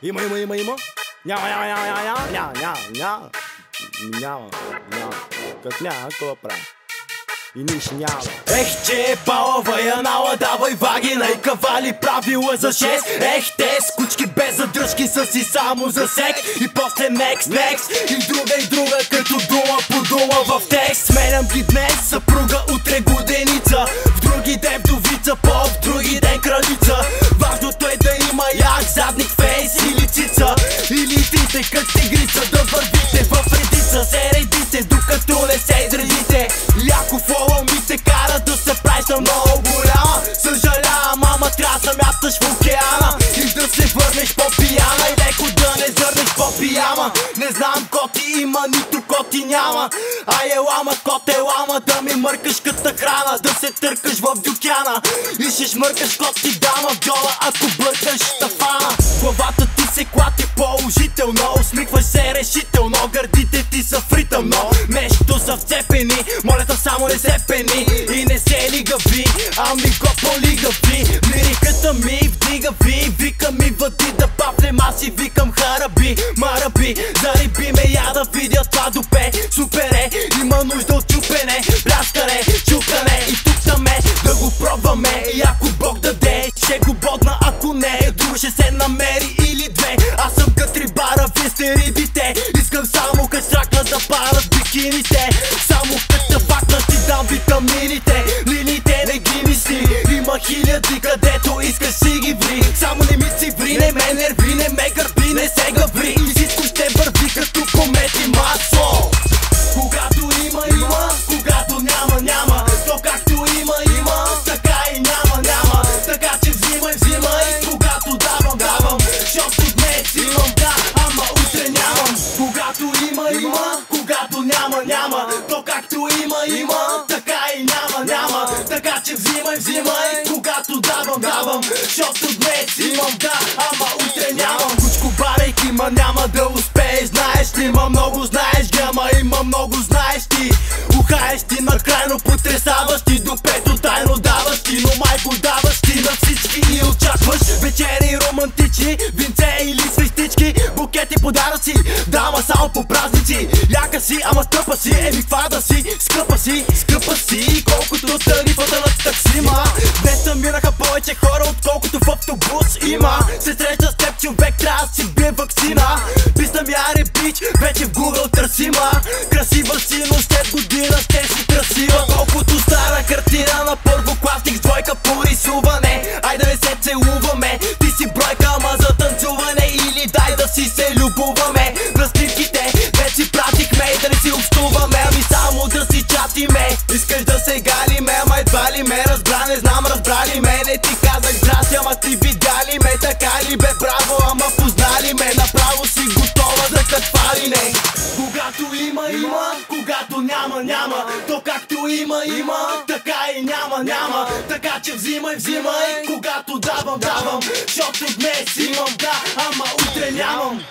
Има. Няма. Как няма, какво прави? И нищо няма. Ех, че е балава я давай вагина и кавали, правила за 6. Ех, те скучки без задръжки са си само за сек. И после next. И друга, като дума по дума в текст. Сменям ги днес, съпруга, утре годеница. В други ден вдовица, в други ден кралица. Важното е да има як, задник, фейс или цица. Или трите, как тигрица, да вървите в редица. Се редите, докато не се изредите. Яко фола ми те кара да се правиш на много голяма. Съжалявам, ама трябва да мяташ в океана и да се върнеш по-пияна и леко да не зърнеш по-пияма. Не знам коти има, нито коти няма. Ай е лама, кот е лама, да ми мъркаш като храна, да се търкаш в дюкяна и ще шмъркаш кот ти дама в джола, ако бъркаш тафана. Главата ти се клати положително, усмихваш се решително, гърдите ти са в ритъм, но нещо са вцепени. Моля те само не се пени и не се лигави, ами го полигави. Лириката ми вдига ви, вика ми въди да паплем, аз и викам хараби, мараби. Зариби ме я да видя това допе, супер е, има нужда от чупене, пляскане, чукане и тук съм да го пробваме. И ако Бог даде, ще го бодна, ако не, друг ще се намери или две. Аз съм кът рибара, вие сте рибите, искам само кът стракна да парат бикините. Само кът факна ти дам витамините, линиите не ги мисли. Има хиляди където искаш си ги ври, само не ми си ври, не ме нерви, не ме гърби, не се гъври. И всичко ще върви като комет и масло. Когато има, когато няма. То както има, така и няма. Така че взимай, когато давам. Защото днес имам, да, ама утре нямам. Когато има, когато няма. То както има, така и няма. Така че взимай, когато давам. Защото днес имам, да, ама утре нямам. Кучко барейки, ма няма да успееш, знаеш ли, ма много знаеш ги, ама има много знаеш ти. Ухаеш ти на крайно потресаващи, до пето тайно даваш ти, но майко даваш ти на всички и очакваш вечери романтични, винце или свещички, букети подаръци, дама само по празници. Яка си, ама тъпа си, еми хва да си, скъпа си, колкото тарифата на таксима. Днес намираха повече хора, отколкото в автобус има. Се среща с теб човек, трябва да си бие ваксина. Писна ми аре бич, вече в Google търсима. Красива си, но след година ще си красива. Колкото стара картина на първокласник с двойка по рисуване. Ай да не се целуваме, ти си бройка, ама за танцуване. Или дай да си се любуваме. На снимките вече си пратихме и да не си общуваме, ами само да си чатиме. Искаш да се галиме, ама едва ли ме разбра, не знам разбрали ме. Не ти казах здрасти, ама ти видяли ме, така ли бе, браво, ама познали ме. Направо си готова за каква ли не. Когато има, когато няма. То както има, така и няма. Така че взимай, когато давам. Защото днес имам, да, ама утре нямам.